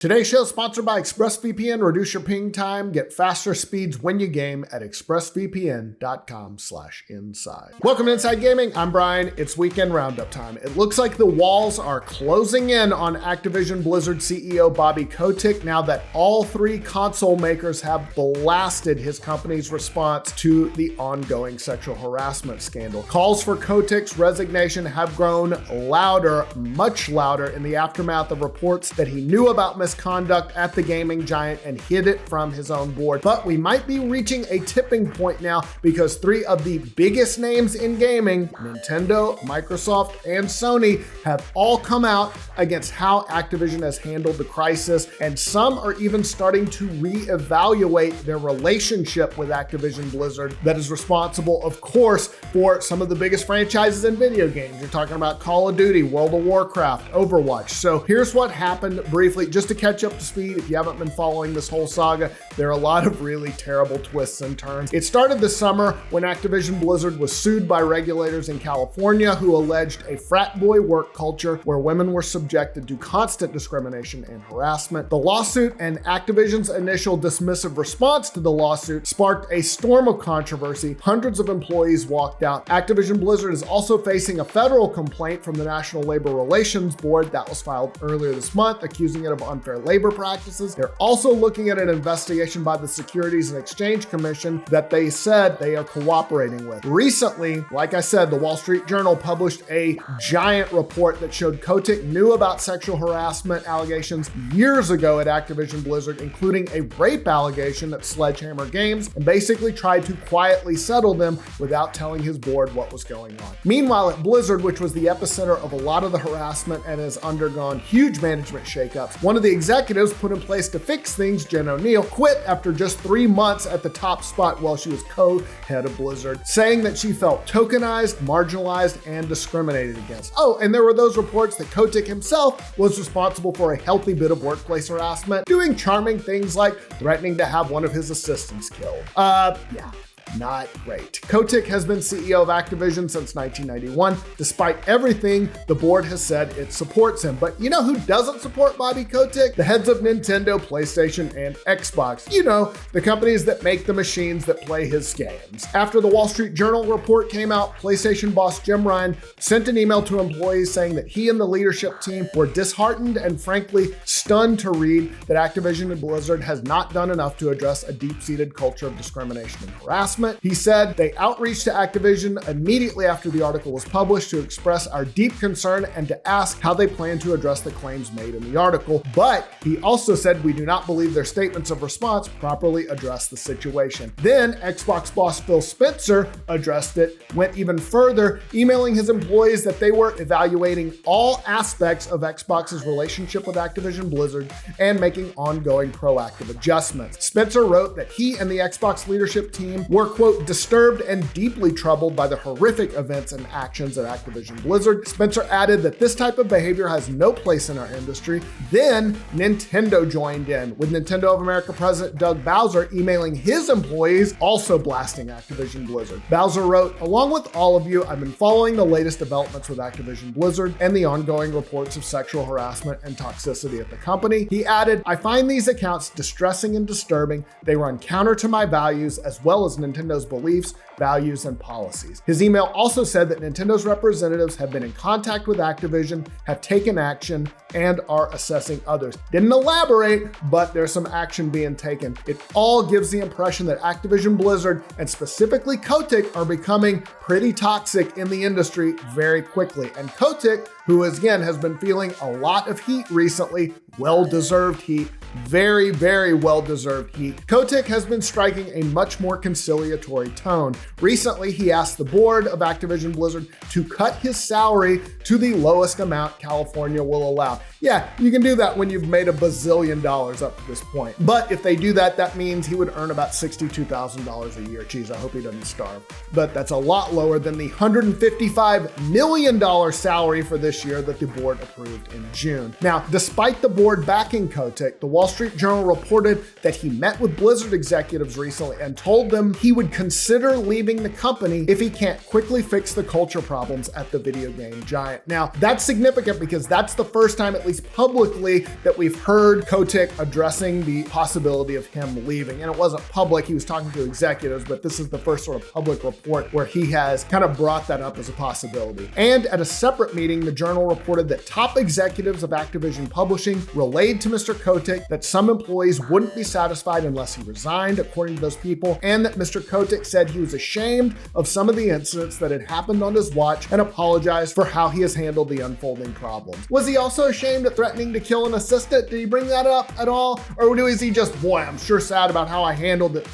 Today's show is sponsored by ExpressVPN. Reduce your ping time, get faster speeds when you game at expressvpn.com/inside. Welcome to Inside Gaming. I'm Brian. It's weekend roundup time. It looks like the walls are closing in on Activision Blizzard CEO Bobby Kotick now that all three console makers have blasted his company's response to the ongoing sexual harassment scandal. Calls for Kotick's resignation have grown louder, much louder, in the aftermath of reports that he knew about misconduct at the gaming giant and hid it from his own board. But we might be reaching a tipping point now because three of the biggest names in gaming, Nintendo, Microsoft, and Sony, have all come out against how Activision has handled the crisis, and some are even starting to reevaluate their relationship with Activision Blizzard that is responsible, of course, for some of the biggest franchises in video games. You're talking about Call of Duty, World of Warcraft, Overwatch. So here's what happened briefly, just to catch up to speed. If you haven't been following this whole saga, there are a lot of really terrible twists and turns. It started this summer when Activision Blizzard was sued by regulators in California who alleged a frat boy work culture where women were subjected to constant discrimination and harassment. The lawsuit and Activision's initial dismissive response to the lawsuit sparked a storm of controversy. Hundreds of employees walked out. Activision Blizzard is also facing a federal complaint from the National Labor Relations Board that was filed earlier this month, accusing it of unfair labor practices. They're also looking at an investigation by the Securities and Exchange Commission that they said they are cooperating with. Recently, like I said, the Wall Street Journal published a giant report that showed Kotick knew about sexual harassment allegations years ago at Activision Blizzard, including a rape allegation at Sledgehammer Games, and basically tried to quietly settle them without telling his board what was going on. Meanwhile, at Blizzard, which was the epicenter of a lot of the harassment and has undergone huge management shakeups, one of the executives put in place to fix things, Jen O'Neill, quit after just 3 months at the top spot while she was co-head of Blizzard, saying that she felt tokenized, marginalized, and discriminated against. Oh, and there were those reports that Kotick himself was responsible for a healthy bit of workplace harassment, doing charming things like threatening to have one of his assistants killed. Yeah. Not great. Kotick has been CEO of Activision since 1991. Despite everything, the board has said it supports him. But you know who doesn't support Bobby Kotick? The heads of Nintendo, PlayStation, and Xbox. You know, the companies that make the machines that play his games. After the Wall Street Journal report came out, PlayStation boss Jim Ryan sent an email to employees saying that he and the leadership team were disheartened and frankly stunned to read that Activision and Blizzard has not done enough to address a deep-seated culture of discrimination and harassment. He said they outreached to Activision immediately after the article was published to express our deep concern and to ask how they plan to address the claims made in the article. But he also said we do not believe their statements of response properly address the situation. Then Xbox boss Phil Spencer addressed it, went even further, emailing his employees that they were evaluating all aspects of Xbox's relationship with Activision Blizzard and making ongoing proactive adjustments. Spencer wrote that he and the Xbox leadership team were, quote, disturbed and deeply troubled by the horrific events and actions at Activision Blizzard. Spencer added that this type of behavior has no place in our industry. Then Nintendo joined in, with Nintendo of America president Doug Bowser emailing his employees, also blasting Activision Blizzard. Bowser wrote, along with all of you, I've been following the latest developments with Activision Blizzard and the ongoing reports of sexual harassment and toxicity at the company. He added, I find these accounts distressing and disturbing. They run counter to my values as well as Nintendo's beliefs, values, and policies. His email also said that Nintendo's representatives have been in contact with Activision, have taken action, and are assessing others. Didn't elaborate, but there's some action being taken. It all gives the impression that Activision Blizzard, and specifically Kotick, are becoming pretty toxic in the industry very quickly. And Kotick, who again has been feeling a lot of heat recently, well-deserved heat, very, very well-deserved heat. Kotick has been striking a much more conciliatory tone. Recently, he asked the board of Activision Blizzard to cut his salary to the lowest amount California will allow. Yeah, you can do that when you've made $1 bazillion up to this point. But if they do that, that means he would earn about $62,000 a year. Geez, I hope he doesn't starve. But that's a lot lower than the $155 million salary for this year that the board approved in June. Now, despite the board backing Kotick, the Wall Street Journal reported that he met with Blizzard executives recently and told them he would consider leaving the company if he can't quickly fix the culture problems at the video game giant. Now, that's significant because that's the first time, at least publicly, that we've heard Kotick addressing the possibility of him leaving. And it wasn't public, he was talking to executives, but this is the first sort of public report where he has kind of brought that up as a possibility. And at a separate meeting, the Journal reported that top executives of Activision Publishing relayed to Mr. Kotick that some employees wouldn't be satisfied unless he resigned, according to those people, and that Mr. Kotick said he was ashamed of some of the incidents that had happened on his watch and apologized for how he has handled the unfolding problems. Was he also ashamed of threatening to kill an assistant? Did he bring that up at all? Or is he just, boy, I'm sure sad about how I handled it?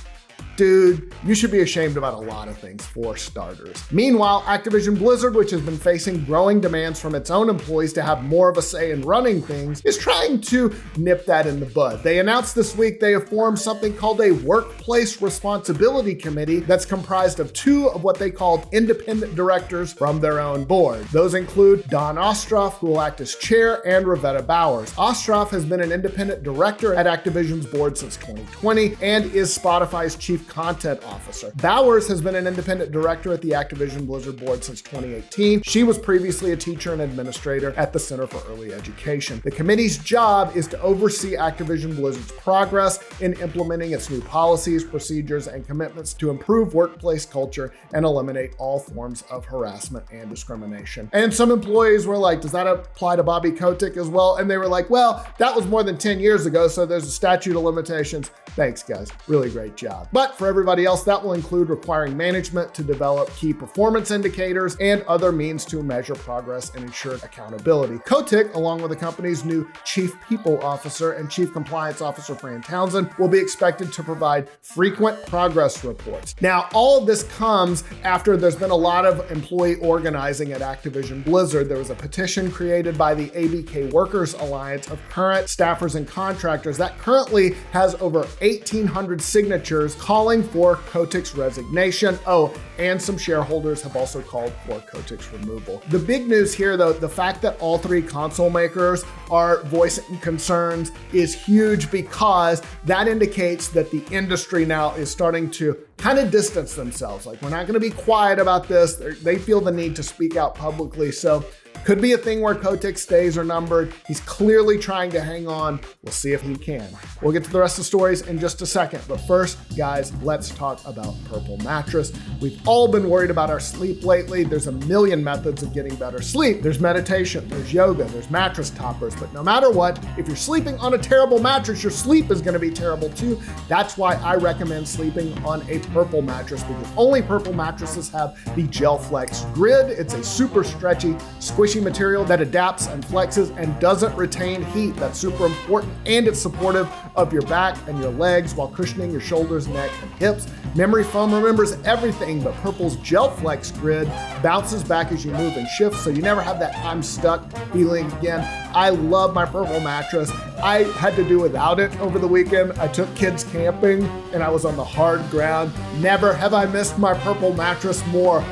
Dude, you should be ashamed about a lot of things, for starters. Meanwhile, Activision Blizzard, which has been facing growing demands from its own employees to have more of a say in running things, is trying to nip that in the bud. They announced this week they have formed something called a Workplace Responsibility Committee that's comprised of two of what they called independent directors from their own board. Those include Don Ostroff, who will act as chair, and Ravetta Bowers. Ostroff has been an independent director at Activision's board since 2020 and is Spotify's chief content officer. Bowers has been an independent director at the Activision Blizzard board since 2018. She was previously a teacher and administrator at the Center for Early Education. The committee's job is to oversee Activision Blizzard's progress in implementing its new policies, procedures, and commitments to improve workplace culture and eliminate all forms of harassment and discrimination. And some employees were like, does that apply to Bobby Kotick as well? And they were like, well, that was more than 10 years ago, so there's a statute of limitations. Thanks, guys. Really great job. But for everybody else, that will include requiring management to develop key performance indicators and other means to measure progress and ensure accountability. Kotick, along with the company's new Chief People Officer and Chief Compliance Officer, Fran Townsend, will be expected to provide frequent progress reports. Now, all of this comes after there's been a lot of employee organizing at Activision Blizzard. There was a petition created by the ABK Workers Alliance of current staffers and contractors that currently has over 1,800 signatures calling for Kotick's resignation. Oh, and some shareholders have also called for Kotick's removal. The big news here, though, the fact that all three console makers are voicing concerns is huge, because that indicates that the industry now is starting to kind of distance themselves. Like, we're not going to be quiet about this. They feel the need to speak out publicly. So could be a thing where Kotick's days are numbered. He's clearly trying to hang on. We'll see if he can. We'll get to the rest of the stories in just a second. But first, guys, let's talk about Purple Mattress. We've all been worried about our sleep lately. There's a million methods of getting better sleep. There's meditation, there's yoga, there's mattress toppers. But no matter what, if you're sleeping on a terrible mattress, your sleep is going to be terrible too. That's why I recommend sleeping on a Purple mattress, because only Purple mattresses have the Gel Flex Grid. It's a super stretchy, squishy material that adapts and flexes and doesn't retain heat. That's super important. And it's supportive of your back and your legs while cushioning your shoulders, neck, and hips. Memory foam remembers everything, but Purple's Gel Flex Grid bounces back as you move and shift, so you never have that I'm stuck feeling again. I love my Purple mattress. I had to do without it over the weekend. I took kids camping and I was on the hard ground. Never have I missed my Purple mattress more.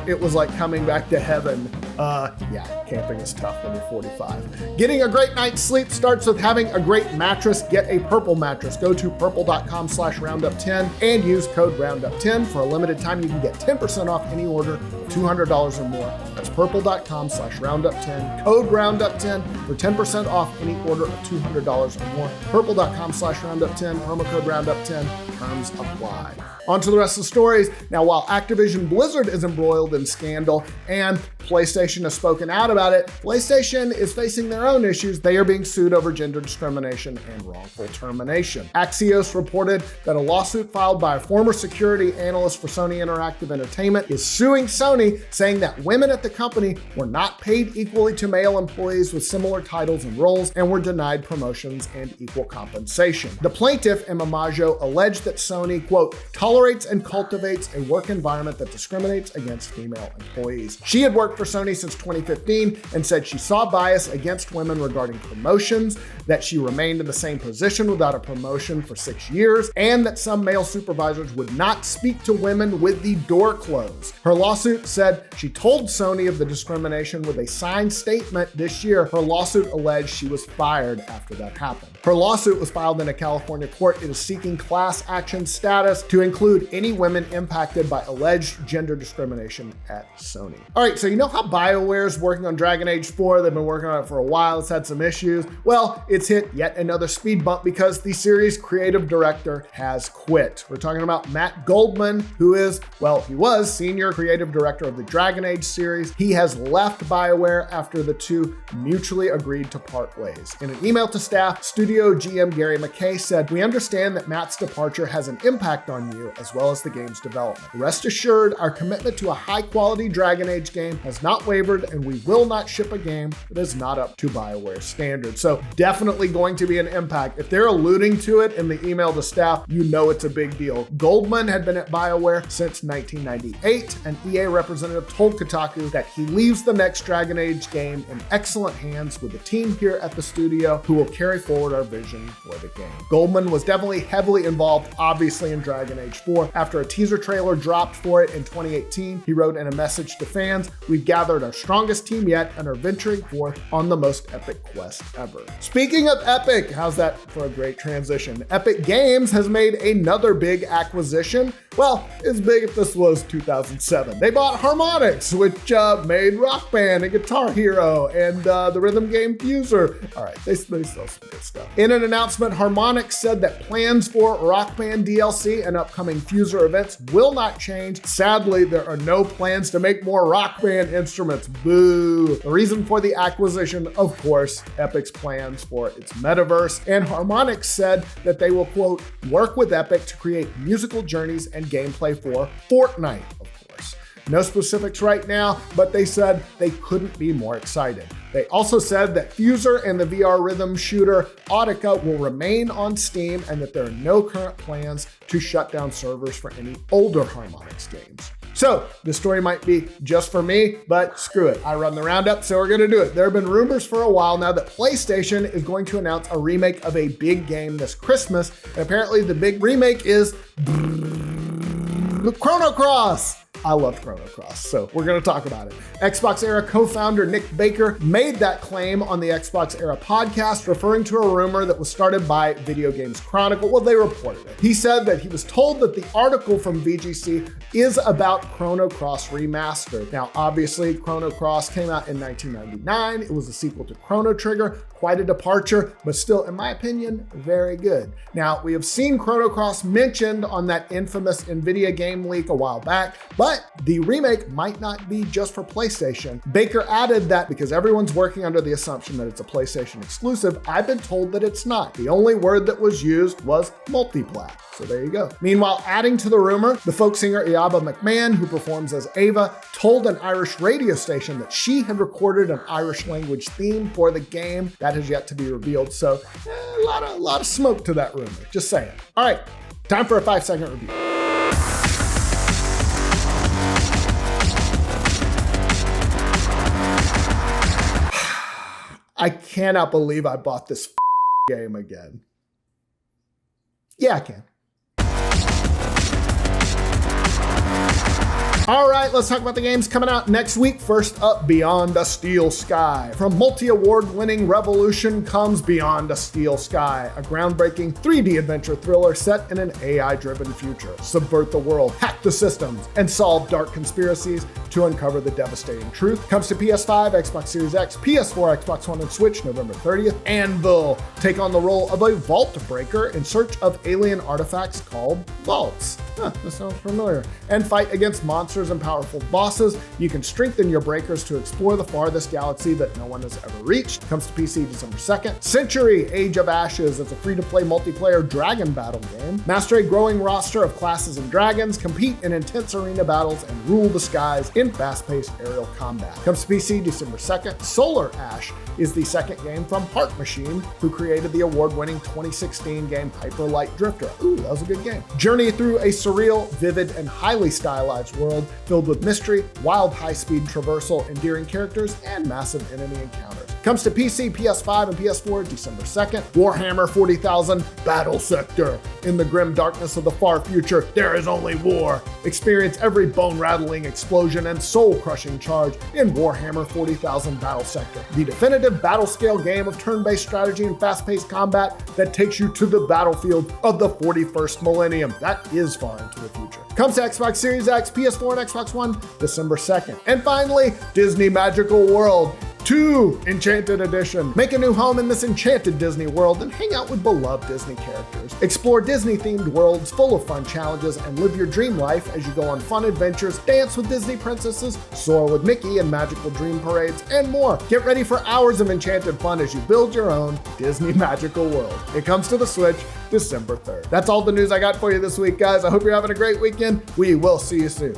It was like coming back to heaven. Yeah, camping is tough when you're 45. Getting a great night's sleep starts with having a great mattress. Get a Purple mattress. Go to purple.com/roundup10 and use code roundup10. For a limited time, you can get 10% off any order of $200 or more. That's purple.com/roundup10. Code roundup10 for 10% off any order of $200 or more. Purple.com/roundup10. Promo code roundup10. Terms apply. On to the rest of the stories. Now, while Activision Blizzard is embroiled in scandal and PlayStation has spoken out about it, PlayStation is facing their own issues. They are being sued over gender discrimination and wrongful termination. Axios reported that a lawsuit filed by a former security analyst for Sony Interactive Entertainment is suing Sony, saying that women at the company were not paid equally to male employees with similar titles and roles and were denied promotions and equal compensation. The plaintiff, Emma Maggio, alleged that Sony, quote, tolerates and cultivates a work environment that discriminates against female employees. She had worked for Sony since 2015 and said she saw bias against women regarding promotions, that she remained in the same position without a promotion for 6 years, and that some male supervisors would not speak to women with the door closed. Her lawsuit said she told Sony of the discrimination with a signed statement this year. Her lawsuit alleged she was fired after that happened. Her lawsuit was filed in a California court. It is seeking class action status to include any women impacted by alleged gender discrimination at Sony. All right, so you know know how BioWare's working on Dragon Age 4? They've been working on it for a while. It's had some issues. Well, it's hit yet another speed bump because the series creative director has quit. We're talking about Matt Goldman, who is, well, he was senior creative director of the Dragon Age series. He has left BioWare after the two mutually agreed to part ways. In an email to staff, studio GM Gary McKay said, "We understand that Matt's departure has an impact on you as well as the game's development. Rest assured, our commitment to a high-quality Dragon Age game has not wavered, and we will not ship a game that is not up to BioWare standards." So definitely going to be an impact. If they're alluding to it in the email to staff, you know it's a big deal. Goldman had been at BioWare since 1998, and EA representative told Kotaku that he leaves the next Dragon Age game in excellent hands with the team here at the studio who will carry forward our vision for the game. Goldman was definitely heavily involved, obviously, in Dragon Age 4. After a teaser trailer dropped for it in 2018, he wrote in a message to fans, "We've gathered our strongest team yet and are venturing forth on the most epic quest ever." Speaking of epic, how's that for a great transition? Epic Games has made another big acquisition. Well, it's big if this was 2007. They bought Harmonix, which made Rock Band and Guitar Hero and the rhythm game Fuser. All right, they sell some good stuff. In an announcement, Harmonix said that plans for Rock Band DLC and upcoming Fuser events will not change. Sadly, there are no plans to make more Rock Band instruments. Boo. The reason for the acquisition, of course, Epic's plans for its metaverse. And Harmonix said that they will, quote, work with Epic to create musical journeys and gameplay for Fortnite, of course. No specifics right now, but they said they couldn't be more excited. They also said that Fuser and the VR rhythm shooter Audica will remain on Steam and that there are no current plans to shut down servers for any older Harmonix games. So this story might be just for me, but screw it. I run the roundup, so we're gonna do it. There have been rumors for a while now that PlayStation is going to announce a remake of a big game this Christmas. And apparently the big remake is Chrono Cross. I love Chrono Cross, so we're going to talk about it. Xbox Era co-founder Nick Baker made that claim on the Xbox Era podcast, referring to a rumor that was started by Video Games Chronicle. Well, they reported it. He said that he was told that the article from VGC is about Chrono Cross Remastered. Now, obviously, Chrono Cross came out in 1999. It was a sequel to Chrono Trigger. Quite a departure, but still, in my opinion, very good. Now, we have seen Chrono Cross mentioned on that infamous NVIDIA game leak a while back, but the remake might not be just for PlayStation. Baker added that because everyone's working under the assumption that it's a PlayStation exclusive, I've been told that it's not. The only word that was used was multiplat. So there you go. Meanwhile, adding to the rumor, the folk singer Iaba McMahon, who performs as Ava, told an Irish radio station that she had recorded an Irish language theme for the game. That has yet to be revealed. So a lot of smoke to that rumor. Just saying. All right, time for a 5-second review. I cannot believe I bought this game again. Yeah, I can. All right, let's talk about the games coming out next week. First up, Beyond a Steel Sky. From multi-award-winning Revolution comes Beyond a Steel Sky, a groundbreaking 3D adventure thriller set in an AI-driven future. Subvert the world, hack the systems, and solve dark conspiracies to uncover the devastating truth. Comes to PS5, Xbox Series X, PS4, Xbox One, and Switch November 30th. Anvil take on the role of a vault breaker in search of alien artifacts called vaults. That sounds familiar. And fight against monsters and powerful bosses. You can strengthen your breakers to explore the farthest galaxy that no one has ever reached. Comes to PC December 2nd. Century Age of Ashes is a free-to-play multiplayer dragon battle game. Master a growing roster of classes and dragons, compete in intense arena battles, and rule the skies in fast-paced aerial combat. Comes to PC December 2nd. Solar Ash is the second game from Heart Machine, who created the award-winning 2016 game Hyper Light Drifter. Ooh, that was a good game. Journey through a surreal, vivid, and highly stylized world filled with mystery, wild high-speed traversal, endearing characters, and massive enemy encounters. Comes to PC, PS5, and PS4 December 2nd. Warhammer 40,000 Battle Sector. In the grim darkness of the far future, there is only war. Experience every bone-rattling explosion and soul-crushing charge in Warhammer 40,000 Battle Sector, the definitive battle-scale game of turn-based strategy and fast-paced combat that takes you to the battlefield of the 41st millennium. That is far into the future. Comes to Xbox Series X, PS4, and Xbox One December 2nd. And finally, Disney Magical World 2 Enchanted Edition. Make a new home in this enchanted Disney world and hang out with beloved Disney characters. Explore Disney-themed worlds full of fun challenges and live your dream life as you go on fun adventures, dance with Disney princesses, soar with Mickey in magical dream parades, and more. Get ready for hours of enchanted fun as you build your own Disney Magical World. It comes to the Switch December 3rd. That's all the news I got for you this week, guys. I hope you're having a great weekend. We will see you soon.